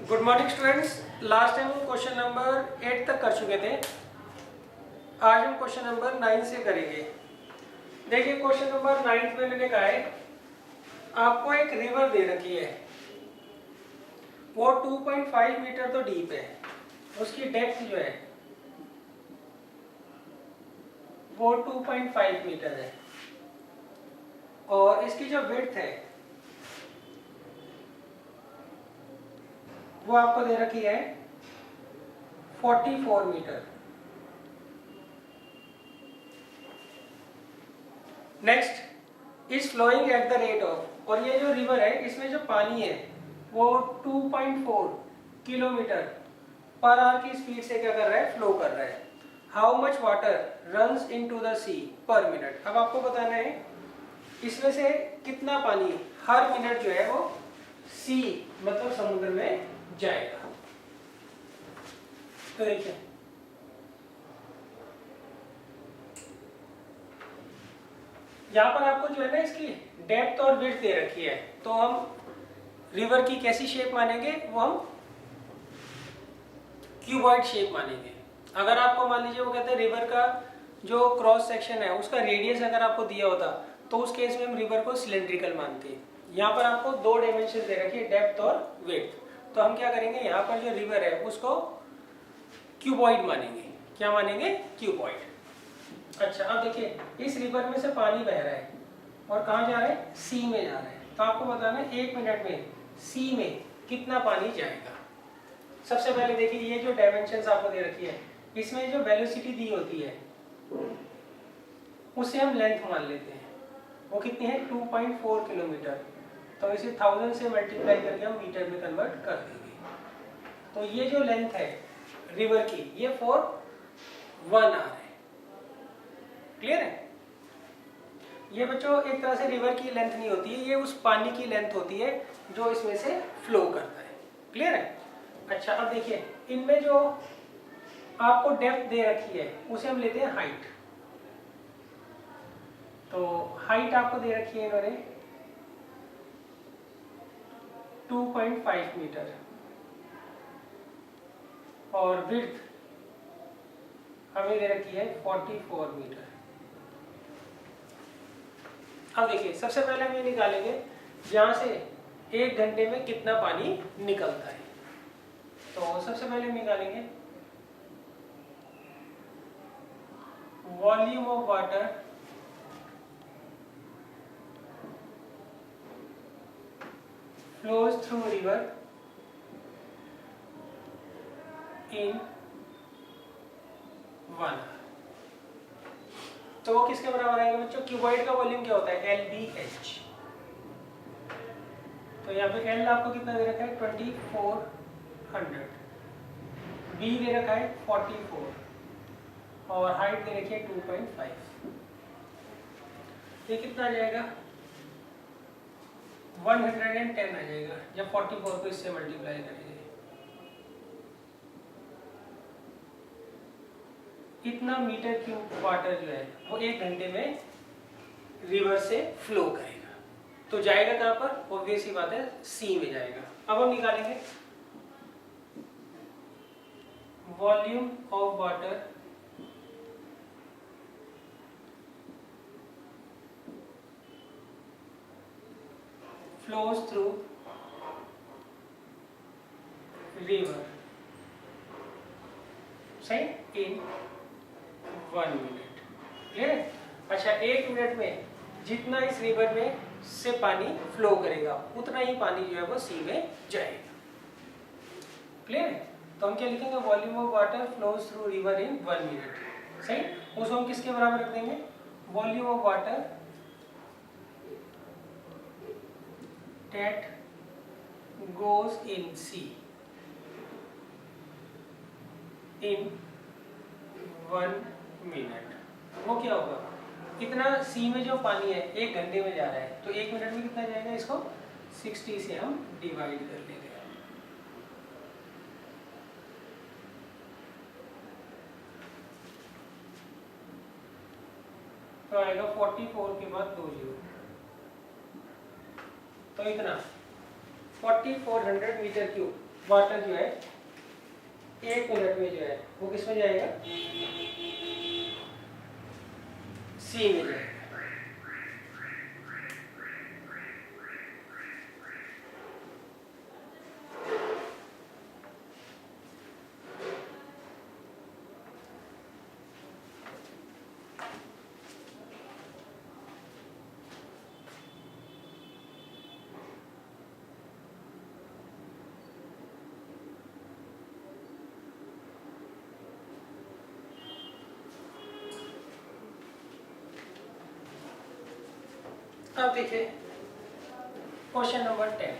Good morning students. Last time हम question number 8 तक कर चुके थे। आज हम क्वेश्चन नंबर 9 से करेंगे। देखिए क्वेश्चन नंबर 9 में मैंने कहा है आपको एक रिवर दे रखी है, वो 2.5 मीटर तो डीप है, उसकी डेप्थ जो है वो 2.5 मीटर है और इसकी जो विड्थ है वो आपको दे रखी है 44 metre. Next is flowing at the rate of, और ये जो रिवर है इसमें जो पानी है वो 2.4 किलोमीटर पर आवर की स्पीड से क्या कर रहा है, फ्लो कर रहा है। How much water runs into the sea per minute. अब आपको बताना है इसमें से कितना पानी हर मिनट जो है वो सी मतलब समुद्र में जाएगा। तो देखिए यहाँ पर आपको जो है ना इसकी डेप्थ और विड्थ दे रखी है, तो हम रिवर की कैसी शेप मानेंगे, वो हम क्यूबॉइड शेप मानेंगे। अगर आपको मान लीजिए वो कहते हैं रिवर का जो क्रॉस सेक्शन है उसका रेडियस अगर आपको दिया होता तो उस केस में हम रिवर को सिलेंड्रिकल मानते हैं। यहाँ पर आपको दो डायमेंशन दे रखी है, डेप्थ और विड्थ, तो हम क्या करेंगे यहाँ पर जो रिवर है उसको क्यूबॉइड मानेंगे। क्या मानेंगे? क्यूबॉइड। अच्छा अब देखिए इस रिवर में से पानी बह रहा है और कहाँ जा रहा है, सी में जा रहा है। तो आपको बताना है 1 मिनट में सी में कितना पानी जाएगा। सबसे पहले देखिए ये जो डायमेंशंस आपको दे रखी है इसमें जो वेलोसिटी दी होती है उसे हम लेंथ मान लेते हैं, वो कितनी है 2.4 किलोमीटर। तो इसे 1000 से मल्टीप्लाई करके हम मीटर में कन्वर्ट कर देंगे। तो ये जो लेंथ है रिवर की ये फॉर 1 आवर है। क्लियर है? ये बच्चों एक तरह से रिवर की लेंथ नहीं होती है, ये उस पानी की लेंथ होती है जो इसमें से फ्लो करता है। क्लियर है? अच्छा अब देखिए इनमें जो आपको डेप्थ दे रखी है उसे हम लेते हैं हाइट। तो हाइट आपको दे रखी है इन्होंने 2.5 मीटर और विड्थ हमें दे रखी है 44 मीटर। अब देखिए सबसे पहले हम ये निकालेंगे यहाँ से 1 घंटे में कितना पानी निकलता है। तो सबसे पहले हम निकालेंगे volume of water flows through river in 1 hour. तो वो किसके बराबर आएगा बच्चों? क्यूबॉइड का वॉल्यूम क्या होता है, LBH। तो यहाँ पे L आपको कितना दे रखा है 2400, B दे रखा है 44 और हाइट दे रखी है 2.5। ये कितना आ जाएगा 110 आ जाएगा जब 44 को इससे मल्टीप्लाई करेंगे। इतना मीटर क्यूब वाटर जो है वो 1 घंटे में रिवर से फ्लो करेगा। तो जाएगा कहाँ पर? ऑब्वियस ही बात है सी में जाएगा। अब हम निकालेंगे volume of water flows through river सही इन 1 मिनट। क्लियर है? अच्छा 1 मिनट में जितना इस रिवर में से पानी फ्लो करेगा उतना ही पानी जो है वो सी में जाएगा। क्लियर है? तो हम क्या लिखेंगे, volume of water flows through river in 1 minute. सही, उसको हम किसके बराबर रख देंगे, volume of water that goes in sea in 1 minute. वो क्या होगा, इतना सी में जो पानी है 1 घंटे में जा रहा है तो 1 मिनट में कितना जाएगा, इसको 60 से हम डिवाइड कर लेंगे। तो आएगा 44 के बाद 2 जीरो, तो इतना 4400 मीटर क्यूब वाटर जो है 1 मिनट में जो है वो किस में जाएगा, सी में जाएगा। अब देखिए क्वेश्चन नंबर 10।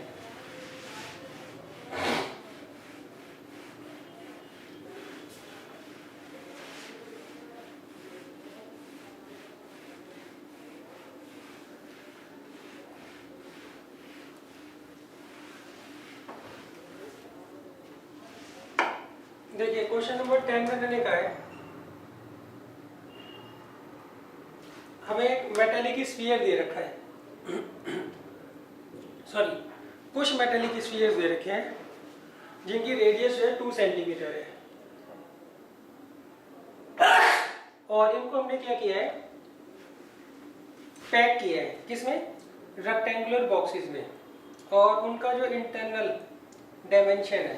देखिए क्वेश्चन नंबर 10 में मैंने कहा है हमें एक मेटालिक स्फीयर दे रखा है, सॉरी कुछ मेटालिक स्फीयर्स दे रखे हैं जिनकी रेडियस जो है 2 सेंटीमीटर है, और इनको हमने क्या किया है, पैक किया है किसमें, रेक्टेंगुलर बॉक्सेस में, और उनका जो इंटरनल डायमेंशन है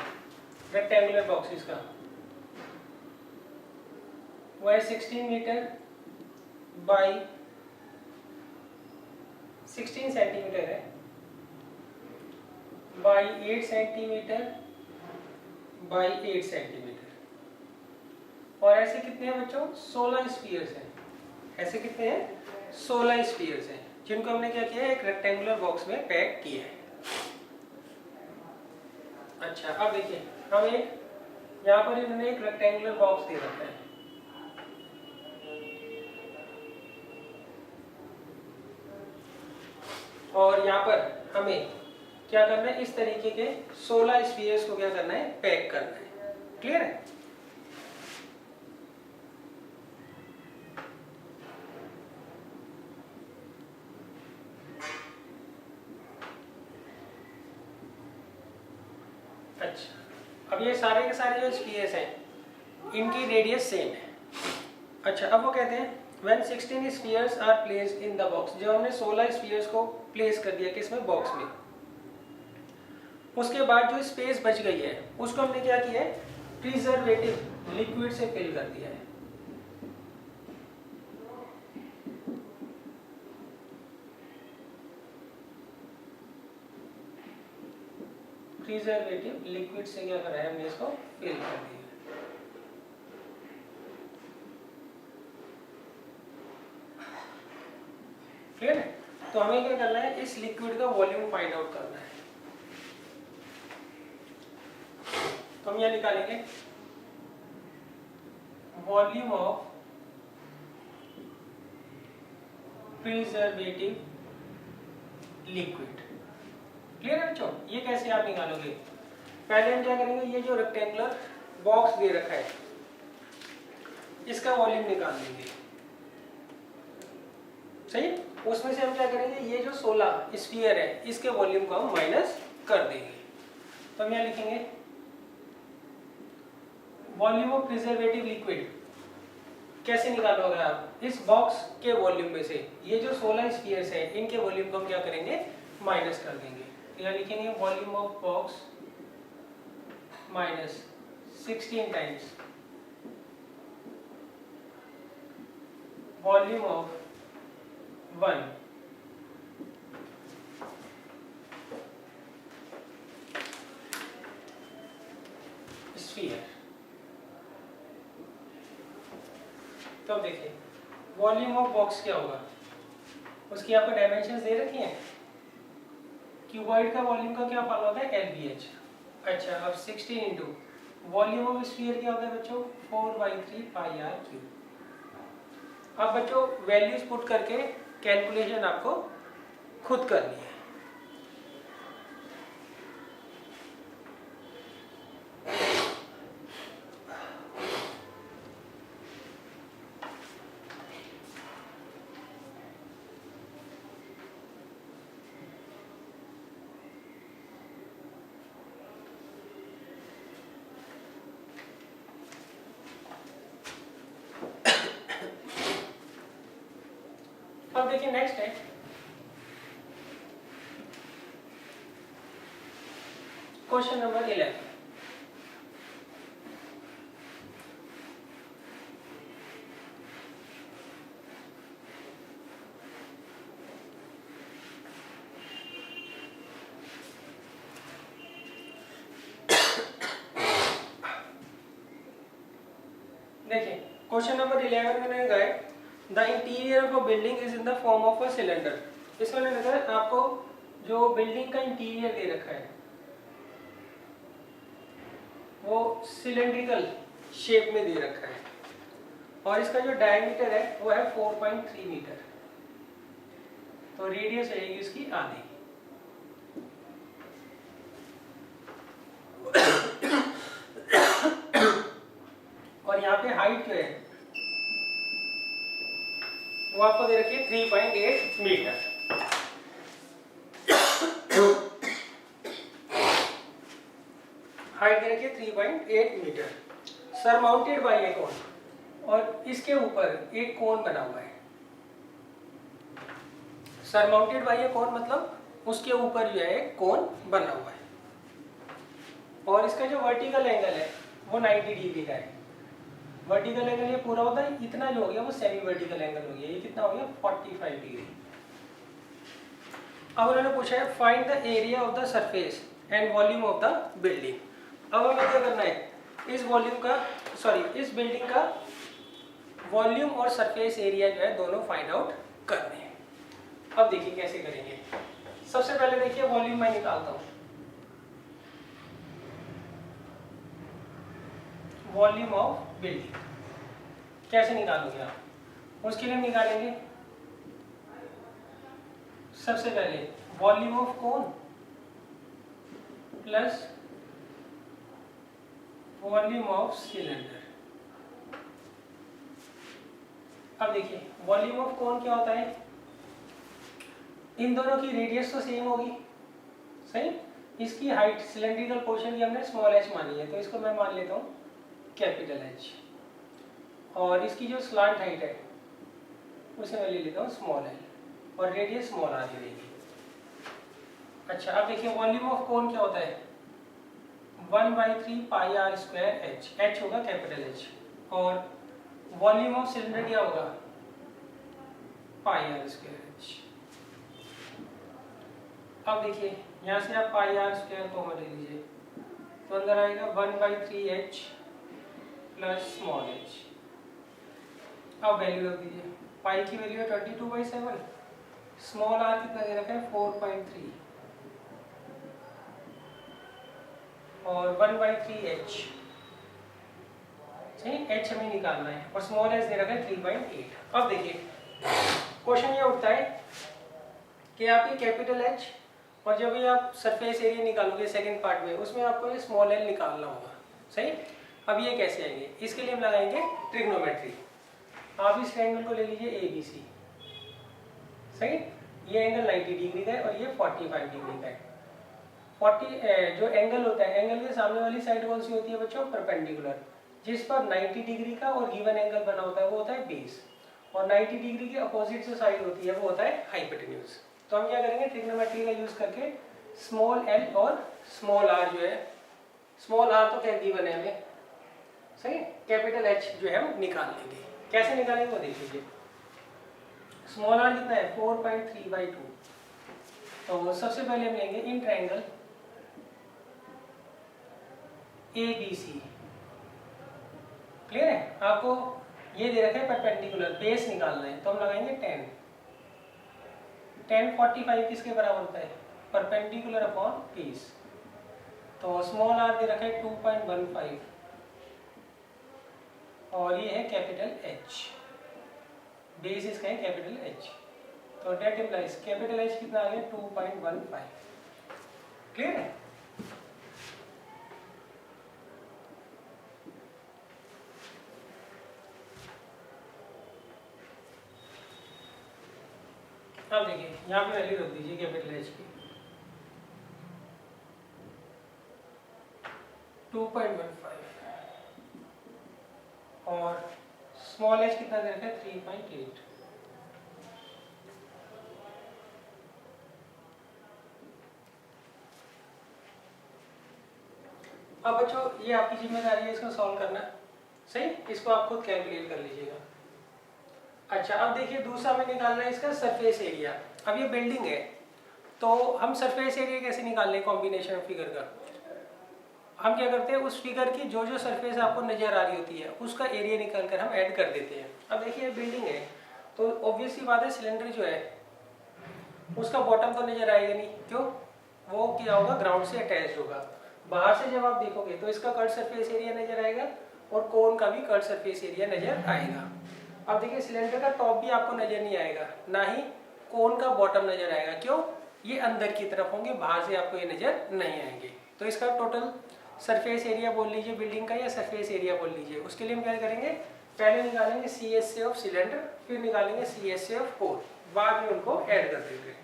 रेक्टेंगुलर बॉक्सेस का वो है 16 मीटर बाई 16 सेंटीमीटर है, बाई 8 सेंटीमीटर बाई 8 सेंटीमीटर, और ऐसे कितने हैं बच्चों, 16 स्फीयर्स हैं। ऐसे कितने हैं, 16 स्फीयर्स हैं जिनको हमने क्या किया है, एक रेक्टेंगुलर बॉक्स में पैक किया है। अच्छा अब देखिए हम एक यहाँ पर इन्होंने एक रेक्टेंगुलर बॉक्स दे रखा है, और यहाँ पर हमें क्या करना है, इस तरीके के 16 स्फीयर्स को क्या करना है, पैक करना है। क्लियर है। अच्छा अब ये सारे के सारे जो स्फीयर्स हैं इनकी रेडियस सेम है। अच्छा अब वो कहते हैं when 16 spheres are placed in the box, जब हमने 16 स्फीयर्स को प्लेस कर दिया किसमें, बॉक्स में, उसके बाद जो स्पेस बच गई है उसको हमने क्या किया है, प्रिजर्वेटिव लिक्विड से फिल कर दिया है। प्रिजर्वेटिव लिक्विड से क्या करा है, हमने इसको फिल कर दिया। क्लियर है। तो हमें क्या करना है, इस लिक्विड का वॉल्यूम फाइंड आउट करना है। तो हम यह निकालेंगे volume of preservative liquid. Clear है बच्चों। ये कैसे आप निकालोगे, पहले हम क्या करेंगे, ये जो रेक्टेंगुलर बॉक्स दे रखा है इसका वॉल्यूम निकाल लेंगे, सही। उसमें से हम क्या करेंगे, ये जो 16 स्फीयर है इसके वॉल्यूम को हम माइनस कर देंगे। तो हम यहाँ लिखेंगे वॉल्यूम ऑफ प्रिजर्वेटिव लिक्विड। कैसे निकालोगे आप, इस बॉक्स के वॉल्यूम में से ये जो 16 स्फीयर्स है इनके वॉल्यूम को हम क्या करेंगे, माइनस कर देंगे। तो यहाँ लिखेंगे volume of box minus 16 times volume of 1 sphere. तो अब देखिए वॉल्यूम ऑफ बॉक्स क्या होगा, उसकी आपको डायमेंशंस दे रखी हैं। क्यूबॉइड का वॉल्यूम का क्या फॉर्मूला होता है, LBH। अच्छा अब 16 इंटू वॉल्यूम ऑफ स्फीयर क्या होता है बच्चों, 4/3 पाई आर क्यूब। अब बच्चों वैल्यूज पुट करके कैलकुलेशन आपको खुद करनी है। अब देखिए नेक्स्ट है क्वेश्चन नंबर 11। देखिए क्वेश्चन नंबर 11 में मैंने कहा है the interior of a building is in the form of a cylinder. इसमें मैंने कहा आपको जो बिल्डिंग का इंटीरियर दे रखा है वो सिलेंड्रिकल शेप में दे रखा है और इसका जो डायमीटर है वो है 4.3 मीटर। तो रेडियस रहेगी इसकी आधी। और यहाँ पे हाइट जो है वो आपको दे रखी है 3.8 मीटर। हाइट दे रखी है 3.8 मीटर। सरमाउंटेड बाय ए कोन, और इसके ऊपर एक कोन बना हुआ है। सरमाउंटेड बाय ए कोन मतलब उसके ऊपर जो है एक कोन बना हुआ है और इसका जो वर्टिकल एंगल है वो 90 डिग्री का है। वर्टिकल एंगल ये पूरा होता है, इतना जो हो गया वो सेमी वर्टिकल एंगल हो गया। ये कितना हो गया 45 डिग्री। अब उन्होंने पूछा है find the area of the surface and volume of the building. अब हमें क्या करना है, इस बिल्डिंग का वॉल्यूम और सरफेस एरिया जो है दोनों फाइंड आउट करने हैं। अब देखिए कैसे करेंगे। सबसे पहले देखिए वॉल्यूम मैं निकालता हूँ। वॉल्यूम ऑफ बिल्डिंग कैसे निकालोगे आप, उसके लिए निकालेंगे सबसे पहले volume of cone plus volume of cylinder. अब देखिए वॉल्यूम ऑफ कोन क्या होता है, इन दोनों की रेडियस तो सेम होगी, सही। इसकी हाइट सिलेंड्रिकल पोर्शन की हमने स्मॉल एच मानी है तो इसको मैं मान लेता हूँ कैपिटल एच, और इसकी जो स्लांट हाइट है उसे मैं ले लेता हूँ स्मॉल एल, और रेडियस स्मॉल आर रहेगी। अच्छा अब देखिए वॉल्यूम ऑफ कोन क्या होता है 1/3 पाई आर स्क्वायर एच। एच होगा कैपिटल एच, और वॉल्यूम ऑफ सिलेंडर क्या होगा पाई आर स्क्वायर एच। अब देखिए यहाँ से आप पाई आर स्क्वायर कॉमन ले लीजिए तो अंदर आएगा 1/3 एच प्लस स्मॉल एच। अब वैल्यू रख दीजिए, पाई की वैल्यू है 22/7, स्मॉल आर कितना दे रखा है 4.3, और 1/3 एच, सही। एच हमें निकालना है और स्मॉल एच दे रखा है 3.8। अब देखिए क्वेश्चन ये उठता है कि आपकी कैपिटल एच और जब भी आप सरफेस एरिया निकालोगे सेकंड पार्ट में उसमें आपको ये स्मॉल एल निकालना होगा, सही। अब ये कैसे आएंगे, इसके लिए हम लगाएंगे ट्रिग्नोमेट्री। आप इस एंगल को ले लीजिए ए बी सी, सही। ये एंगल 90 डिग्री का है और ये 45 डिग्री का है। 40 जो एंगल होता है, एंगल के सामने वाली साइड कौन सी होती है बच्चों परपेंडिकुलर, जिस पर 90 डिग्री का और गिवन एंगल बना होता है वो होता है बेस, और 90 डिग्री के अपोजिट जो साइड होती है वो होता है हाइपोटेन्यूज। तो हम क्या करेंगे ट्रिग्नोमेट्री का यूज करके स्मॉल एल और स्मॉल आर जो है, स्मॉल आर तो क्या गिवन है हमें, सही। कैपिटल एच जो है हम निकाल लेंगे। कैसे निकालेंगे वो देख लीजिए। स्मॉल आर कितना है 4.3/2। तो सबसे पहले हम लेंगे in triangle A B C. Clear है, आपको ये दे रखा है परपेंडिकुलर, बेस निकालना है तो हम लगाएंगे 10। 10 45 किसके बराबर होता है परपेंडिकुलर अपॉन बेस। तो स्मॉल आर दे रखा है 2.15 और ये है कैपिटल एच, बेस इसका है कैपिटल एच। तो डेट इम्प्लाइज कैपिटल एच कितना आ गया 2.15। क्लियर है। अब देखिए यहाँ पे वैल्यू रख दीजिए कैपिटल एच की 2.15 और स्मॉल एच कितना दे रखा है 3.8। अब बच्चों ये आपकी जिम्मेदारी है इसको सॉल्व करना, सही, इसको आप खुद कैलकुलेट कर लीजिएगा। अच्छा अब देखिए दूसरा हमें निकालना है इसका सरफेस एरिया। अब ये बिल्डिंग है तो हम सरफेस एरिया कैसे निकाल लें कॉम्बिनेशन फिगर का। हम क्या करते हैं उस फिगर की जो जो सरफेस आपको नजर आ रही होती है उसका एरिया निकाल कर हम ऐड कर देते हैं। अब देखिए बिल्डिंग है तो ऑब्वियस सी बात है सिलेंडर जो है उसका बॉटम तो नजर आएगा नहीं, क्यों, वो क्या होगा ग्राउंड से अटैच होगा। बाहर से जब आप देखोगे तो इसका कर्व सरफेस एरिया नजर आएगा और कोन का भी कर्व सरफेस एरिया नजर आएगा। अब देखिए सिलेंडर का टॉप भी आपको नजर नहीं आएगा, ना ही कोन का बॉटम नजर आएगा, क्यों, ये अंदर की तरफ होंगे, बाहर से आपको ये नजर नहीं आएंगे। तो इसका टोटल सरफेस एरिया बोल लीजिए बिल्डिंग का या सरफेस एरिया बोल लीजिए। उसके लिए हम क्या करेंगे, पहले निकालेंगे सी एस से ऑफ सिलेंडर, फिर निकालेंगे सी एस से ऑफ कोर, बाद में उनको ऐड कर देंगे।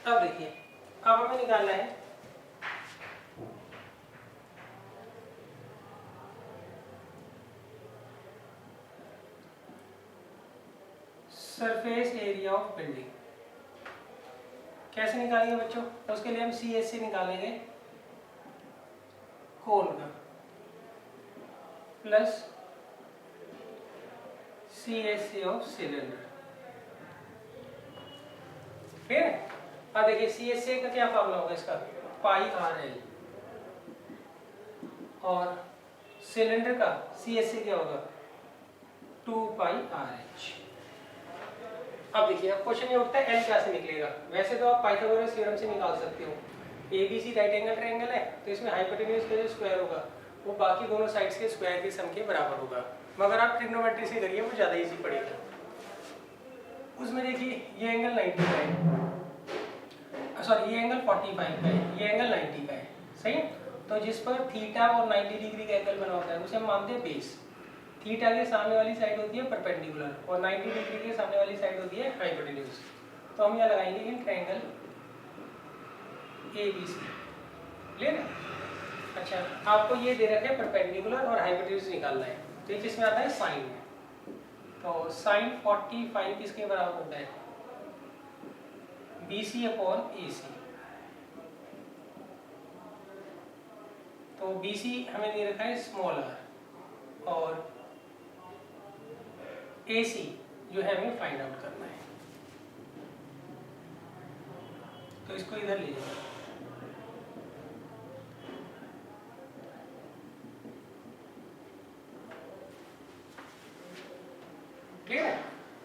अब देखिए अब हमें निकालना है सरफेस एरिया ऑफ बिल्डिंग। कैसे निकालेंगे बच्चों, तो उसके लिए हम सी एस से निकालेंगे कोन का plus C S C of cylinder. ठीक है, अब देखिए सी एस सी का क्या फॉर्मूला होगा इसका, पाई आर एल, और सिलेंडर का सी एस सी क्या होगा 2 पाई आर एच। अब देखिए अब क्वेश्चन ये उठता है एल क्या से निकलेगा। वैसे तो आप पाइथागोरस थ्योरम से निकाल सकते हो, एबीसी राइट एंगल ट्रायंगल है तो इसमें हाइपोटेन्यूज का जो स्क्वायर होगा वो बाकी दोनों साइड्स के स्क्वायर के सम के बराबर होगा। मगर आप ट्रिग्नोमेट्री से करिए वो ज़्यादा इजी पड़ेगा। उसमें देखिए ये एंगल 90 का है, सॉरी ये एंगल 45 का है, ये एंगल 90 का है, सही। तो जिस पर थीटा और 90 डिग्री का एंगल बना होता है उसे हम मानते हैं बेस। थीटा के सामने वाली साइड होती है परपेंडिकुलर और 90 डिग्री के सामने वाली साइड होती है हाइपोटेन्यूज। तो हम यहाँ लगाएंगे इन ट्रायंगल ABC, क्लियर है। अच्छा आपको ये दे रखे हैं परपेंडिकुलर और हाइपोटेन्यूज निकालना है, तो ये जिसमें आता है साइन में, तो साइन 45 किसके बराबर होता है BC अपॉन AC। तो BC हमें दे रखा है स्मॉल r और AC जो है हमें फाइंड आउट करना है, तो इसको इधर ले जाइए। क्लियर है।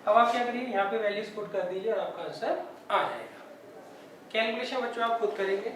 अब आप क्या करिए यहाँ पे वैल्यूज पुट कर दीजिए और आपका आंसर आ जाएगा। कैलकुलेशन बच्चों आप खुद करेंगे।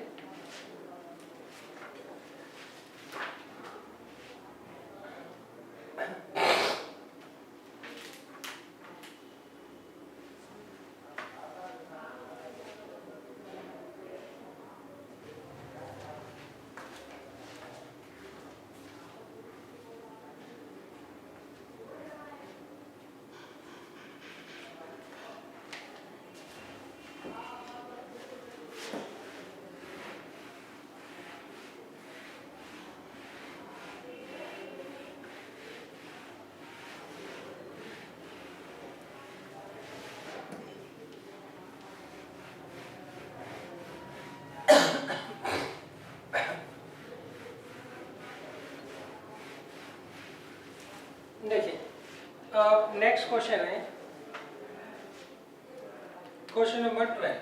देखिए नेक्स्ट क्वेश्चन है क्वेश्चन नंबर 12।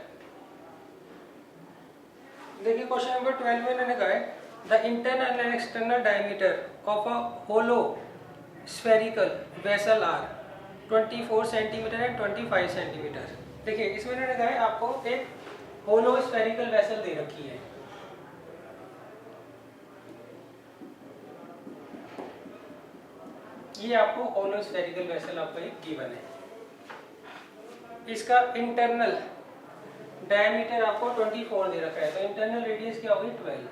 देखिए क्वेश्चन नंबर 12 में इन्होंने कहा है the internal and external diameter of a hollow spherical vessel are 24 centimetre and 25 centimetre. देखिए इसमें इन्होंने कहा है आपको एक होलो स्फेरिकल वेसल दे रखी है, ये आपको होलो स्फेरिकल वेसल आपको एक गिवन है। इसका इंटरनल डायमीटर आपको 24 दे रखा है, तो इंटरनल रेडियस क्या होगी 12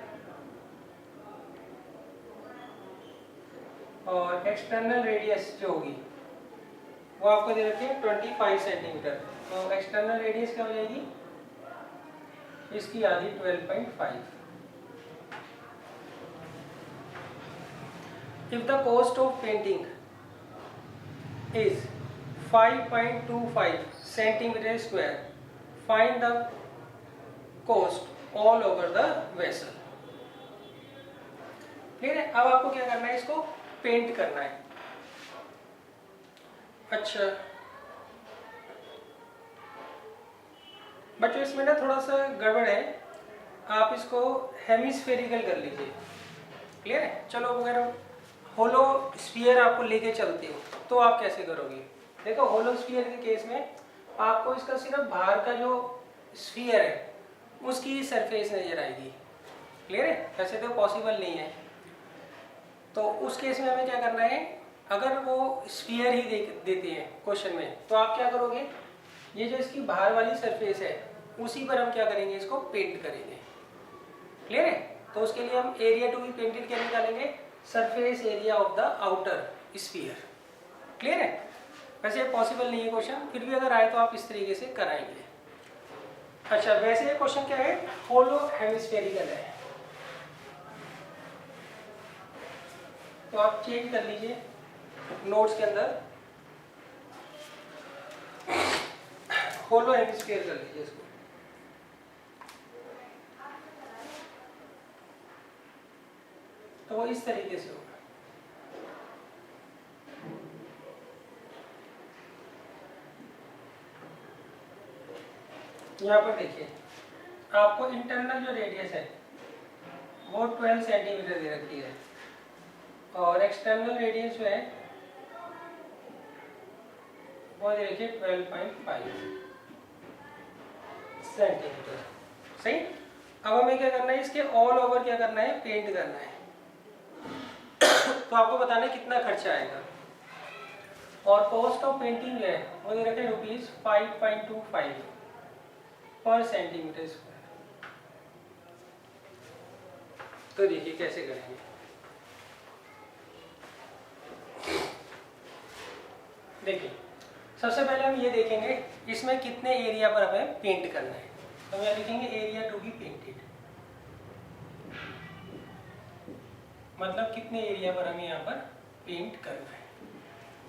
और एक्सटर्नल रेडियस जो होगी वो आपको दे रखी है 25 सेंटीमीटर। तो एक्सटर्नल रेडियस क्या हो जाएगी इसकी आधी 12.5। If the cost of painting is 5.25 centimetre square, find the cost all over the vessel. ठीक है, अब आपको क्या करना है, इसको पेंट करना है। अच्छा बच्चों, इसमें ना थोड़ा सा गड़बड़ है, आप इसको हेमिस्फेरिकल कर लीजिए। क्लियर है? चलो अगर होलो स्फीयर आपको लेके चलते हो तो आप कैसे करोगे? देखो, होलो स्फीयर के केस में आपको इसका सिर्फ बाहर का जो स्फीयर है उसकी सरफेस नजर आएगी। क्लियर है? वैसे तो पॉसिबल नहीं है, तो उस केस में हमें क्या करना है, अगर वो स्फीयर ही देते हैं क्वेश्चन में, तो आप क्या करोगे, ये जो इसकी बाहर वाली सरफेस है उसी पर हम क्या करेंगे, इसको पेंट करेंगे। क्लियर है? तो उसके लिए हम एरिया टू बी पेंटेड क्या निकालेंगे, surface area of the outer sphere. Clear है? वैसे पॉसिबल नहीं है क्वेश्चन, फिर भी अगर आए तो आप इस तरीके से कराएंगे। अच्छा, वैसे ये क्वेश्चन क्या है, होलो हेमिस्फेरिकल है, तो आप चेंज कर लीजिए नोट्स के अंदर, होलो हेमिस्फीयर कर लीजिए इसको। तो वो इस तरीके से होगा। यहाँ पर देखिए, आपको इंटरनल जो रेडियस है वो 12 सेंटीमीटर दे रखी है, और एक्सटर्नल रेडियस जो है वो दे रखी है 12.5 सेंटीमीटर। सही। अब हमें क्या करना है, इसके ऑल ओवर क्या करना है, पेंट करना है। तो आपको बताना है कितना खर्चा आएगा, और कॉस्ट ऑफ पेंटिंग जो है वो दे रखे ₹5.25 पर सेंटीमीटर स्क्वायर। तो देखिए कैसे करेंगे। देखिए, सबसे पहले हम ये देखेंगे इसमें कितने एरिया पर हमें पेंट करना है। तो हम यहाँ लिखेंगे एरिया टू बी पेंटेड, मतलब कितने एरिया पर हमें यहाँ पर पेंट करना है।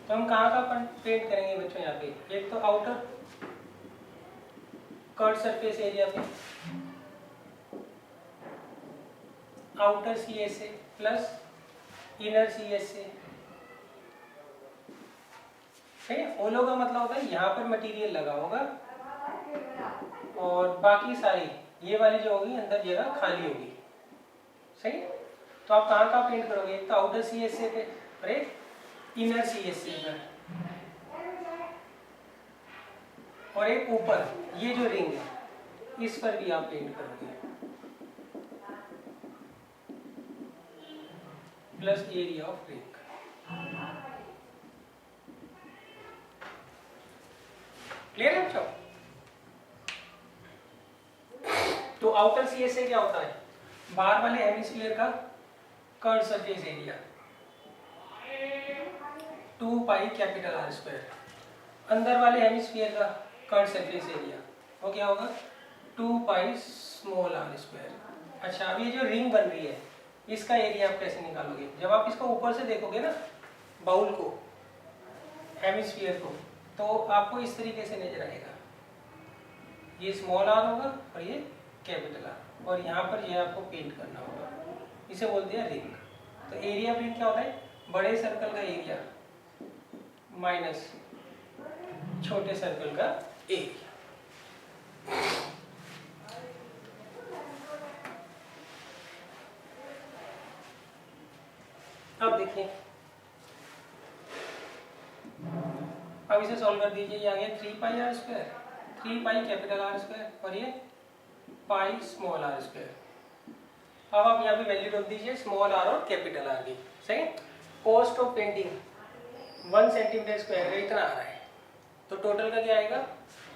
तो हम कहाँ का पेंट करेंगे बच्चों, यहाँ पे एक तो आउटर कर्व सरफेस एरिया पे, आउटर CS से प्लस इनर CS से। ठीक है, होलो का मतलब होता है यहाँ पर मटेरियल लगा होगा और बाकी सारी ये वाली जो होगी अंदर जगह खाली होगी। सही। तो आप कहाँ कहाँ पेंट करोगे, एक तो आउटर CS से पे और एक इनर CS से पे, और एक ऊपर ये जो रिंग है इस पर भी आप पेंट करोगे, plus area of ring. Clear है बच्चों? तो आउटर CS से क्या होता है, बाहर वाले हेमिस्फीयर का curve surface area 2 pi capital R square, अंदर वाले हेमिस्फीयर का कर्व सरफेस एरिया वो क्या होगा 2 पाई स्मॉल r स्क्वायर। अच्छा, अब ये जो रिंग बन रही है इसका एरिया आप कैसे निकालोगे, जब आप इसको ऊपर से देखोगे ना, बाउल को, हेमिस्फीयर को, तो आपको इस तरीके से नजर आएगा, ये स्मॉल r होगा और ये कैपिटल R, और यहाँ पर ये आपको पेंट करना होगा, इसे बोलते हैं रिंग। तो एरिया रिंग क्या होता है, बड़े सर्कल का एरिया माइनस छोटे सर्कल का एरिया। अब देखिए, अब इसे सॉल्व कर दीजिए, ये आ गया 3 पाई R square, 3 pi capital R square और ये पाई स्मॉल r स्क्वायर। अब आप यहाँ पे वैल्यू रख दीजिए स्मॉल r और कैपिटल R की। सही। Cost of painting 1 centimetre square इतना आ रहा है, तो टोटल का क्या आएगा,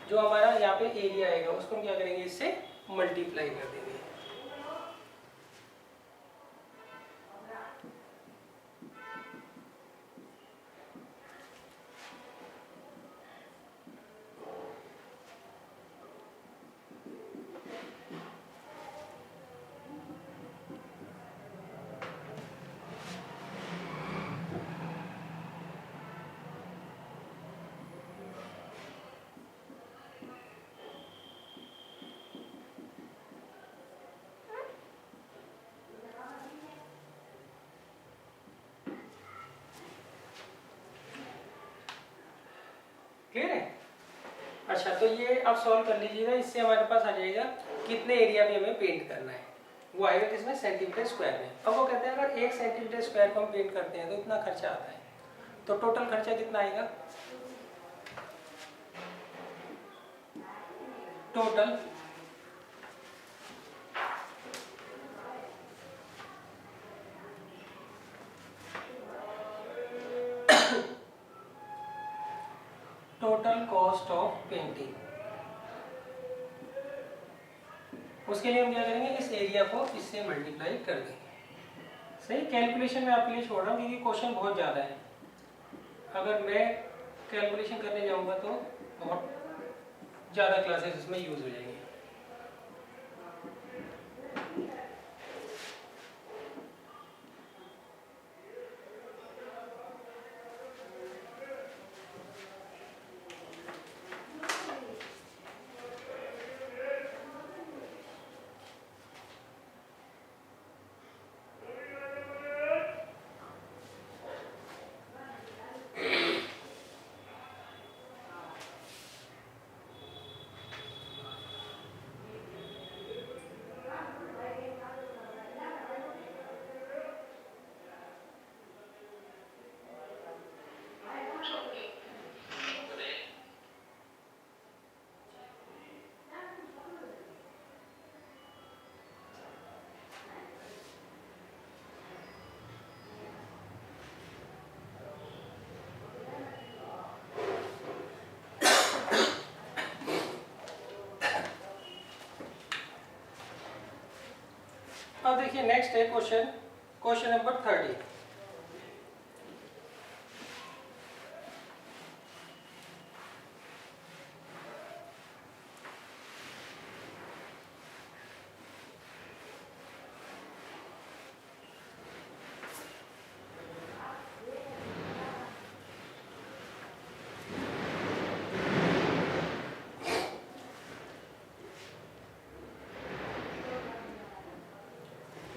जो हमारा यहाँ पे एरिया आएगा उसको हम क्या करेंगे, इससे मल्टीप्लाई कर देंगे। क्लियर है? अच्छा, तो ये आप सॉल्व कर लीजिएगा, इससे हमारे पास आ जाएगा कितने एरिया में हमें पेंट करना है। वो आएगा किसमें, सेंटीमीटर स्क्वायर में। अब वो कहते हैं अगर 1 सेंटीमीटर स्क्वायर को हम पेंट करते हैं तो इतना खर्चा आता है, तो टोटल खर्चा कितना आएगा? Total total cost of painting, उसके लिए हम क्या करेंगे, इस एरिया को इससे मल्टीप्लाई कर देंगे। सही, कैलकुलेशन में आपके लिए छोड़ रहा हूँ क्योंकि क्वेश्चन बहुत ज़्यादा है। अगर मैं कैलकुलेशन करने जाऊँगा तो बहुत ज़्यादा क्लासेस इसमें यूज़ हो जाएंगी। अब देखिए नेक्स्ट है क्वेश्चन नंबर 30।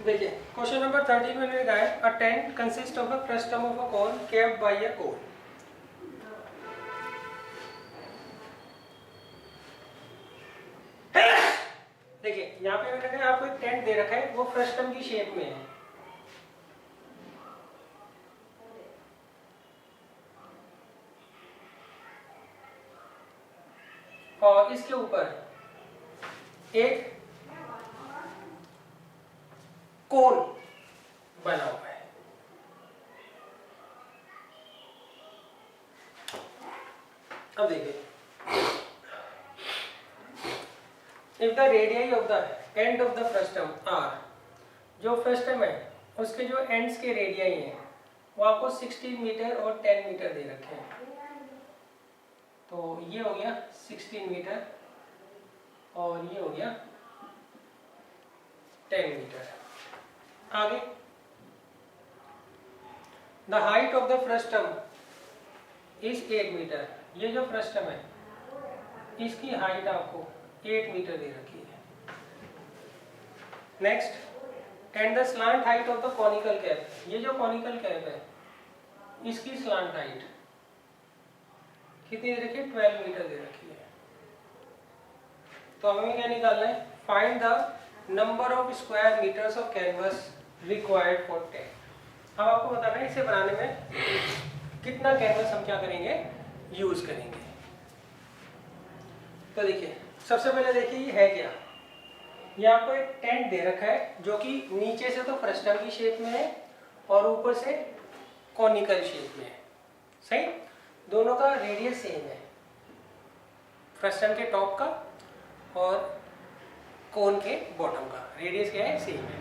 देखिए क्वेश्चन नंबर 30 में लिखा है a tent consist of a frustum of a cone capped by a cone. देखिए यहाँ पे मैंने कहा आपको एक टेंट दे रखा है, वो फ्रस्टम की शेप में है। और इसके ऊपर एक कोन बना हुआ है। अब देखिए, if the radius of the end of the frustum are, जो फ्रस्टम है उसके जो एंड्स के रेडियस हैं वो आपको 16 मीटर और 10 मीटर दे रखे हैं। तो ये हो गया 16 मीटर और ये हो गया 10 मीटर। आगे the height of the frustum is 8 metre. ये जो फ्रस्टम है इसकी हाइट आपको 8 मीटर दे रखी है। Next and the slant height of the conical cap, ये जो कॉनिकल कैप है इसकी स्लांट हाइट कितनी दे रखी है, 12 मीटर दे रखी है। तो हमें क्या निकालना है, find the number of square metres of canvas required for tent. अब आपको बताना है इसे बनाने में कितना कैनवस हम क्या करेंगे, यूज करेंगे। तो देखिए सबसे पहले देखिए ये है क्या, ये आपको एक टेंट दे रखा है जो कि नीचे से तो फ्रस्टम की शेप में है और ऊपर से कॉनिकल शेप में है। सही, दोनों का रेडियस सेम है, फ्रस्टम के टॉप का और कोन के बॉटम का रेडियस क्या है, सेम है।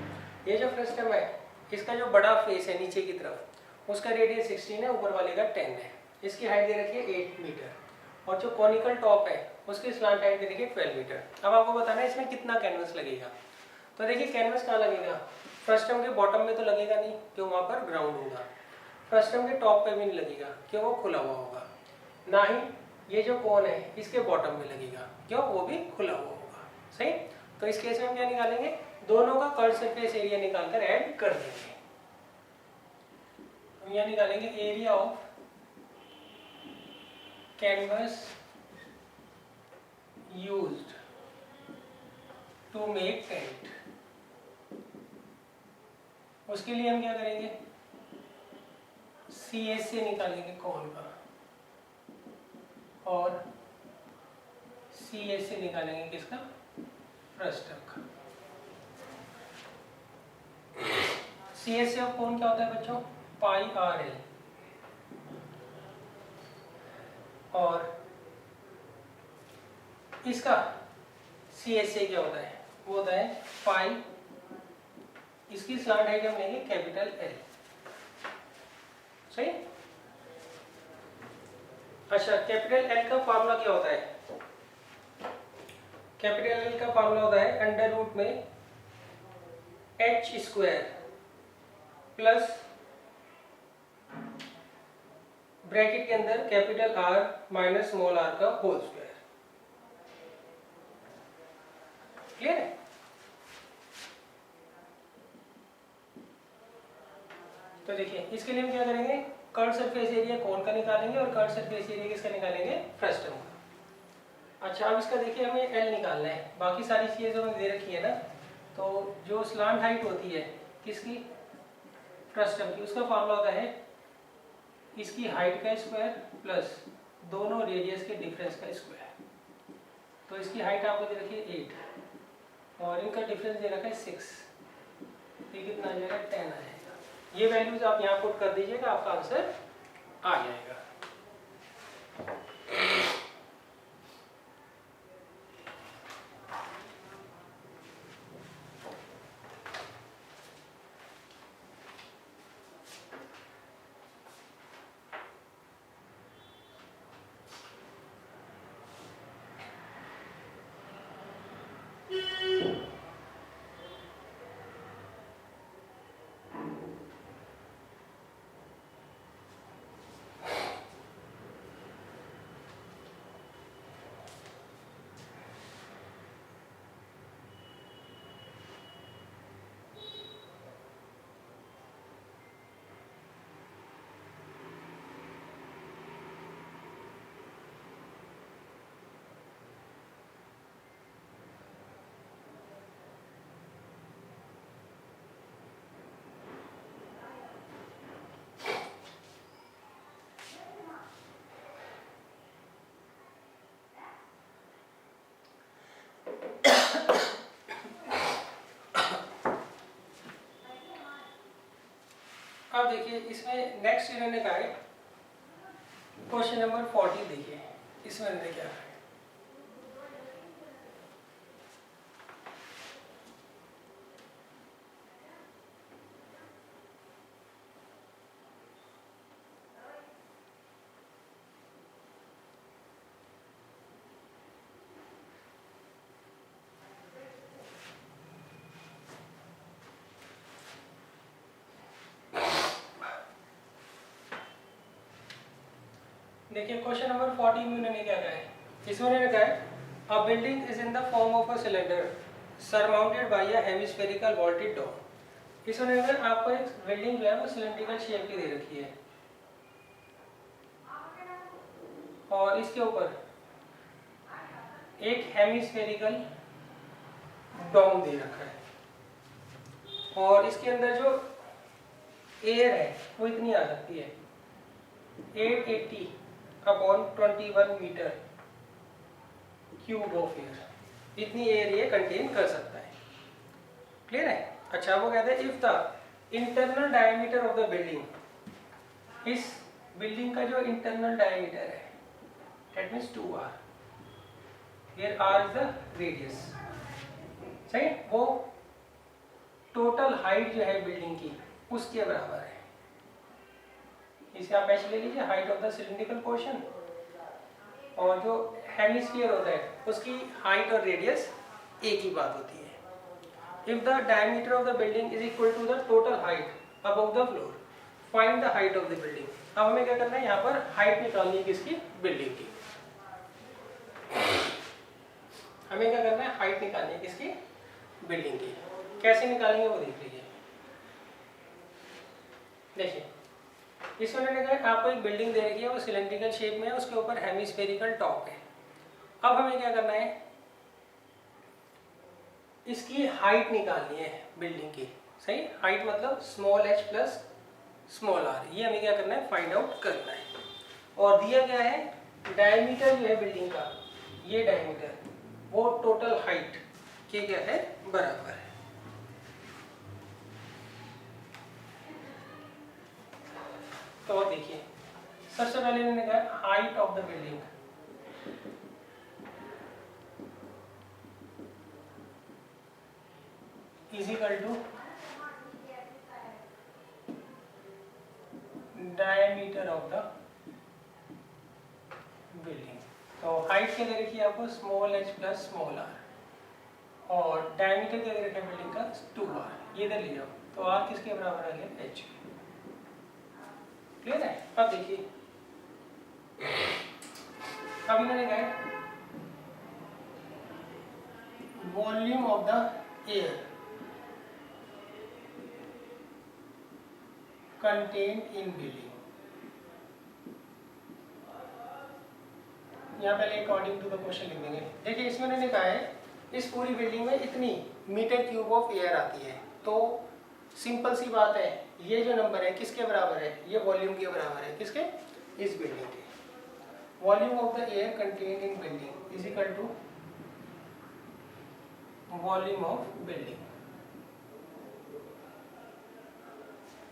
ये जो फ्रस्टम है इसका जो बड़ा फेस है नीचे की तरफ उसका रेडियस 16 है, ऊपर वाले का 10 है। इसकी हाइट दे रखी है 8 मीटर और जो कॉनिकल टॉप है उसकी स्लांट हाइट दे रखी है 12 मीटर। अब आपको बताना है इसमें कितना कैनवस लगेगा। तो देखिए कैनवस कहाँ लगेगा, फ्रस्टम के बॉटम में तो लगेगा नहीं क्यों, वहाँ पर ग्राउंड होगा। फ्रस्टम के टॉप पे भी नहीं लगेगा क्यों, वो खुला हुआ होगा। ना ही ये जो कोन है इसके बॉटम में लगेगा क्यों, वो भी खुला हुआ होगा। सही, तो इस केस में हम क्या निकालेंगे, दोनों का कर्व सरफेस एरिया निकालकर ऐड कर देंगे। हम यहाँ निकालेंगे area of canvas used to make tent, उसके लिए हम क्या करेंगे, CS से निकालेंगे कौन का और CS से निकालेंगे किसका, फ्रस्टम का। CS से अब कौन क्या होता है बच्चों, पाई RL, और इसका CS से क्या होता है, वो होता है पाई, इसकी स्लांट हाइट हम लेंगे कैपिटल L, सही। अच्छा, कैपिटल L का फॉर्मूला क्या होता है, कैपिटल L का फॉर्मूला होता है अंडर रूट में h स्क्वायर प्लस ब्रैकेट के अंदर capital R minus small r का होल स्क्वायर। क्लियर है? तो देखिए इसके लिए हम क्या करेंगे, कर्व सरफेस एरिया कौन का निकालेंगे और कर्व सरफेस एरिया किसका निकालेंगे, फ्रस्टम का। अच्छा, अब इसका देखिए हमें L निकालना है, बाकी सारी चीजें जो हमें दे रखी है ना, तो जो स्लांट हाइट होती है किसकी, फ्रस्टम की, उसका फॉर्मूला होता है इसकी हाइट का स्क्वायर प्लस दोनों रेडियस के डिफरेंस का स्क्वायर। तो इसकी हाइट आपको दे रखी है 8 और इनका डिफरेंस दे रखा है 6, ये कितना आ जाएगा, 10 आ जाएगा। ये वैल्यूज आप यहाँ पुट कर दीजिएगा, आपका आंसर आ जाएगा। अब देखिए इसमें नेक्स्ट इन्होंने कहा है क्वेश्चन नंबर 40, देखिए इसमें इन्होंने क्या कहा है, देखिए क्वेश्चन नंबर 40 में उन्होंने क्या कहा है, इसमें उन्होंने कहा है a building is in the form of a cylinder surmounted by a hemispherical vaulted dome. इसमें उन्होंने कहा आपको एक बिल्डिंग जो है वो सिलेंड्रिकल शेप की दे रखी है और इसके ऊपर एक हेमिस्फेरिकल डोम दे रखा है और इसके अंदर जो एयर है वो इतनी आ सकती है 880 upon 21 metre cube of air, इतनी एयर ये कंटेन कर सकता है। क्लियर है? अच्छा, वो कहते हैं if the internal diameter of the building, इस बिल्डिंग का जो इंटरनल डायमीटर है that means 2r, here r is the radius, सही, वो टोटल हाइट जो है बिल्डिंग की उसके बराबर है। इसे आप ऐसे ले लीजिए, height of the cylindrical portion और जो हेमिस्फीयर होता है उसकी हाइट और रेडियस एक ही बात होती है। If the diameter of the building is equal to the total height above the floor, find the height of the building. अब हमें क्या करना है, यहाँ पर हाइट निकालनी है किसकी, बिल्डिंग की। हमें क्या करना है, हाइट निकालनी है किसकी, बिल्डिंग की। कैसे निकालेंगे वो देख लीजिए। देखिए इसमें मैंने कहा आपको एक बिल्डिंग दे रखी है, वो सिलेंड्रिकल शेप में है, उसके ऊपर हेमिस्फेरिकल टॉप है। अब हमें क्या करना है, इसकी हाइट निकालनी है बिल्डिंग की। सही, हाइट मतलब small h plus small r, ये हमें क्या करना है, फाइंड आउट करना है। और दिया क्या है, डायमीटर जो है बिल्डिंग का, ये डायमीटर वो टोटल हाइट के क्या है, बराबर है। तो देखिए सबसे पहले मैंने कहा height of the building is equal to diameter of the building. तो हाइट क्या दे रखी है आपको, small h plus small r, और डायमीटर क्या दे रखा है बिल्डिंग का, 2r। ये इधर ले जाओ, तो r किसके बराबर आ गया, h। क्लियर है। अब देखिए, अब इन्होंने कहा volume of the air contained in building. यहाँ पहले अकॉर्डिंग टू द क्वेश्चन लिख देंगे। देखिए इसमें उन्होंने कहा है इस पूरी बिल्डिंग में इतनी मीटर क्यूब ऑफ एयर आती है। तो सिंपल सी बात है, ये जो नंबर है किसके बराबर है, ये वॉल्यूम के बराबर है, किसके, इस बिल्डिंग के। Volume of the air contained in building is equal to volume of building.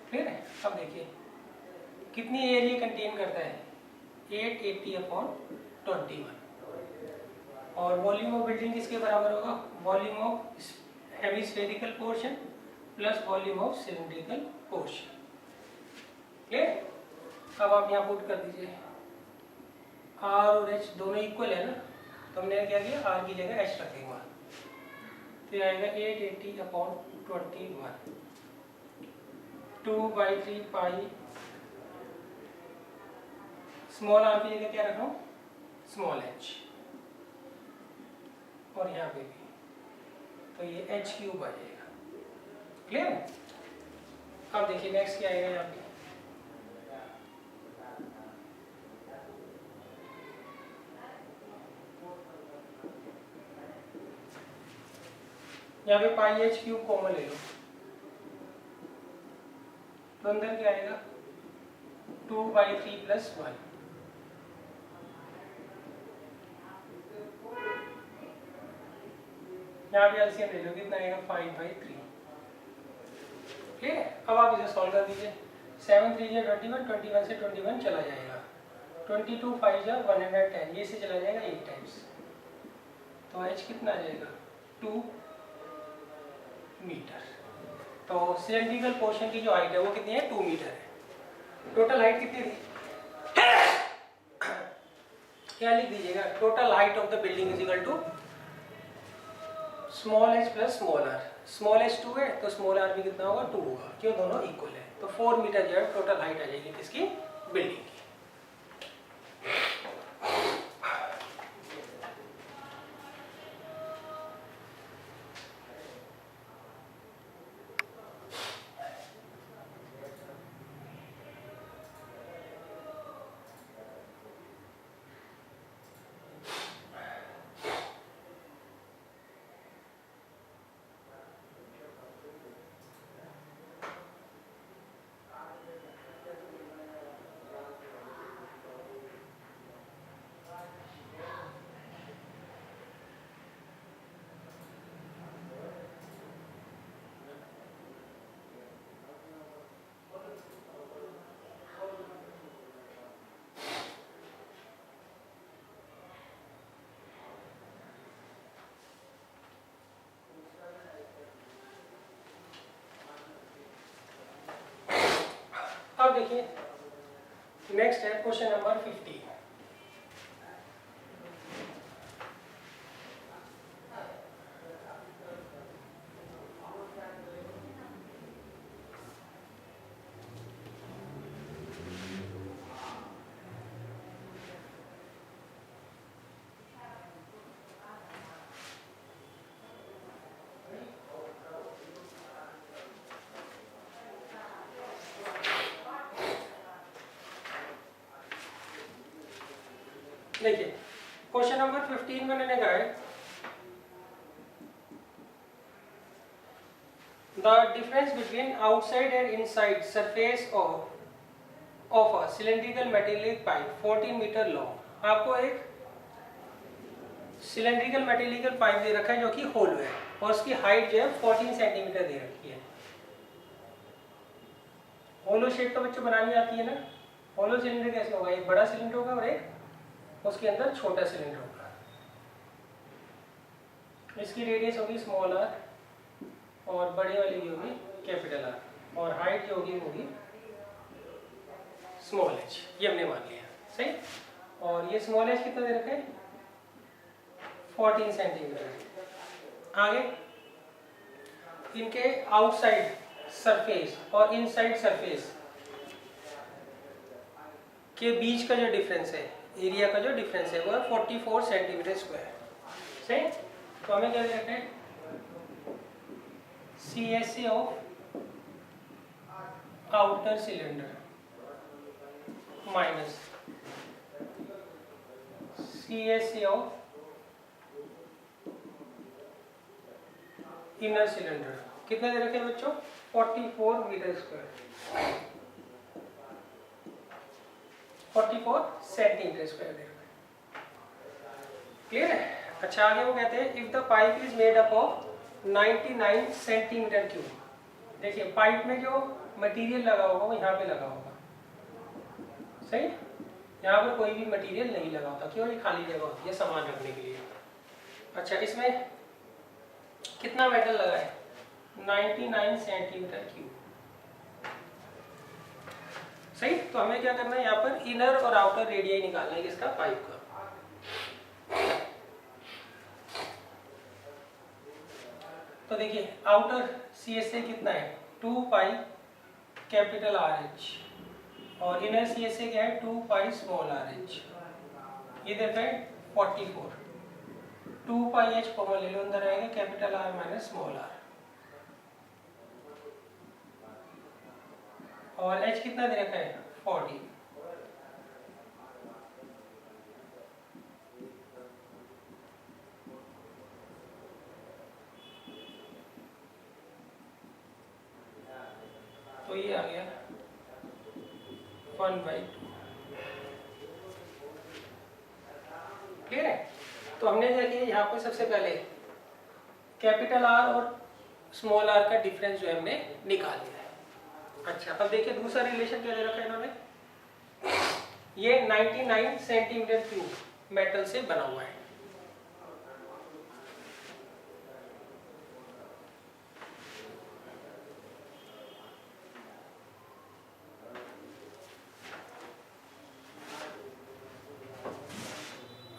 Clear है। अब देखिए कितनी एयर ये कंटेन करता है, 880/21। और वॉल्यूम ऑफ बिल्डिंग किसके बराबर होगा, volume of hemispherical portion plus volume of cylindrical portion. Clear. अब आप यहाँ पुट कर दीजिए, आर और एच दोनों इक्वल है ना, तो हमने क्या किया, आर की जगह एच रखेंगे वहाँ, तो आएगा 880/21 2/3 पाई, स्मॉल आर की जगह क्या रख रहा हूँ, स्मॉल एच, और यहाँ पे भी, तो ये h³ आ जाएगा। क्लियर है। अब देखिए नेक्स्ट क्या आएगा, यहाँ पे पाई h³ कॉमन ले लो, तो अंदर क्या आएगा 2/3 + 1। यहाँ भी एलसीएम ले लो, कितना आएगा 5/3। ठीक है। अब आप इसे सॉल्व कर दीजिए, 7 3 21, 21 से 21 चला जाएगा, 22 5 110, ये से चला जाएगा 8 टाइम्स, तो h कितना आ जाएगा 2 मीटर। तो सिलेंड्रिकल पोर्शन की जो हाइट है वो कितनी है, 2 मीटर है। टोटल हाइट कितनी थी, क्या लिख दीजिएगा, total height of the building is equal to small h plus small r। Small h 2 है तो स्मॉल r भी कितना होगा, 2 होगा, क्यों, दोनों इक्वल है। तो 4 मीटर जो है टोटल हाइट आ जाएगी किसकी, बिल्डिंग की। अब देखिए नेक्स्ट है क्वेश्चन नंबर 50। क्वेश्चन नंबर 15 में मैंने कहा है the difference between outside and inside surface of a cylindrical metallic pipe 14 metre long. आपको एक सिलेंड्रिकल मेटेलिकल पाइप दे रखा है जो कि होलो है और उसकी हाइट जो है 14 सेंटीमीटर दे रखी है। होलो शेप तो बच्चों बनानी आती है ना। होलो सिलेंडर कैसे होगा, एक बड़ा सिलेंडर होगा और एक उसके अंदर छोटा सिलेंडर होगा। इसकी रेडियस होगी स्मॉल आर और बड़े वाली की होगी कैपिटल आर और हाइट जो होगी वो होगी स्मॉल एच। ये हमने मान लिया सही। और ये स्मॉल एच कितना दे रखा है 14 सेंटीमीटर। आगे इनके आउटसाइड सरफेस और इनसाइड सरफेस के बीच का जो डिफरेंस है, एरिया का जो डिफरेंस है वो है 44 सेंटीमीटर स्क्वायर सही। तो हमें क्या दे रखा है CSA of outer cylinder minus CSA of inner cylinder कितना दे रखे हैं बच्चों 44 मीटर स्क्वायर 44 सेंटीमीटर स्क्वायर दे रखा है। क्लियर है। अच्छा आगे वो कहते हैं if the pipe is made up of 99 centimetre cube. देखिए पाइप में जो मटेरियल लगा होगा वो यहाँ पे लगा होगा सही। यहाँ पर कोई भी मटेरियल नहीं लगा होता, क्यों, ये खाली जगह होती है सामान रखने के लिए। अच्छा इसमें कितना मेटल लगा है 99 सेंटीमीटर क्यूब सही। तो हमें क्या करना है यहाँ पर इनर और आउटर रेडियस निकालना है किसका पाइप का। तो देखिए आउटर CSA कितना है 2 पाई कैपिटल RH और इनर CSA क्या है 2 पाई स्मॉल RH। ये देखा है 44 2 पाई H कॉमन ले लो, अंदर आएगा capital R minus small r और H कितना दे रखा है 40। तो ये आ गया 1/2। क्लियर है। तो हमने देखिए यहाँ पे सबसे पहले कैपिटल R और स्मॉल r का डिफरेंस जो है हमने निकाल लिया है। अच्छा अब देखिए दूसरा रिलेशन क्या दे रखा है इन्होंने, ये 99 सेंटीमीटर क्यूब मेटल से बना हुआ है।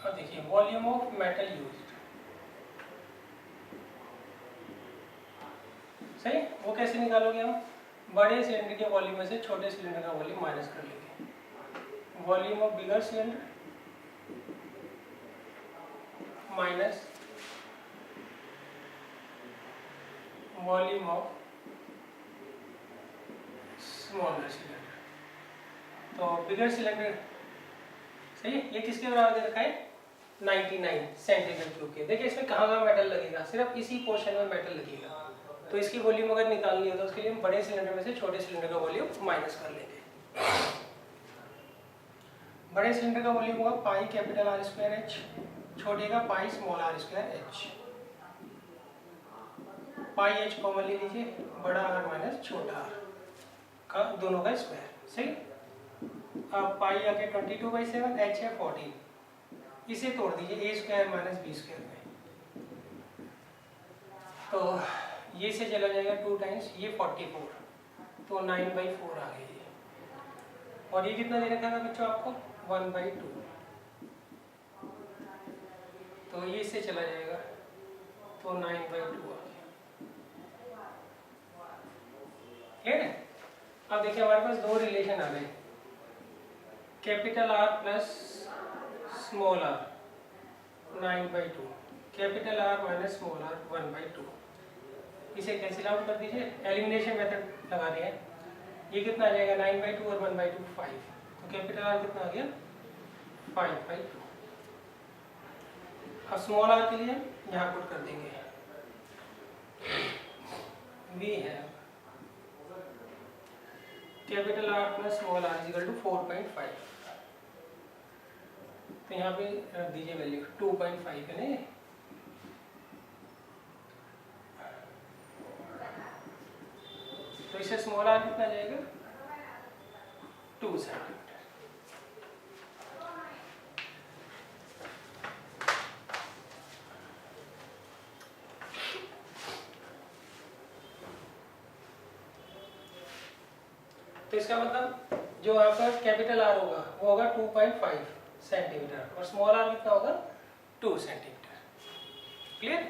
अब देखिए वॉल्यूम ऑफ मेटल यूज्ड सही। वो कैसे निकालोगे हम, बड़े सिलेंडर के वॉल्यूम में से छोटे सिलेंडर का वॉल्यूम माइनस कर लेंगे। Volume of bigger cylinder minus volume of smaller cylinder. तो बिगर सिलेंडर सही, ये किसके बराबर दे रखा है 99 सेंटीमीटर क्यूब के। देखिए इसमें कहाँ कहाँ मेटल लगेगा, सिर्फ इसी पोर्शन में मेटल लगेगा। तो इसकी वॉल्यूम अगर निकालनी हो तो उसके लिए हम बड़े सिलेंडर में से छोटे सिलेंडर का वॉल्यूम माइनस कर लेंगे। बड़े सिलेंडर का वॉल्यूम होगा pi capital R square H, छोटे का pi small r square H। पाई H कॉमन ले लीजिए, बड़ा R माइनस छोटा r का दोनों का स्क्वायर सही। अब पाई आके 22/7, H है 14, इसे तोड़ दीजिए a square minus b square में। तो ये से चला जाएगा 2 टाइम्स ये 44, तो 9/4 आ गई। और ये कितना दे रखा था बच्चों आपको 1/2, तो ये इससे चला जाएगा तो 9/2 आ गया। ठीक है। अब देखिए हमारे पास दो रिलेशन आ गए, capital R plus small r 9/2, capital R minus small r 1/2। इसे कैंसिल आउट कर दीजिए, एलिमिनेशन मेथड लगा रहे हैं। ये कितना आ जाएगा 9/2 और 1/2 5, तो कैपिटल R कितना आ गया 5/2। अब स्मॉल आर के लिए यहाँ पुट कर देंगे वी है capital R plus small r equal to 4.5। तो यहाँ पे रख दीजिए वैल्यू 2.5 है ना। तो इससे स्मॉल आर कितना जाएगा 2 सेंटीमीटर। तो इसका मतलब जो आपका कैपिटल आर होगा वो होगा 2.5 सेंटीमीटर और स्मॉल आर कितना होगा 2 सेंटीमीटर। क्लियर।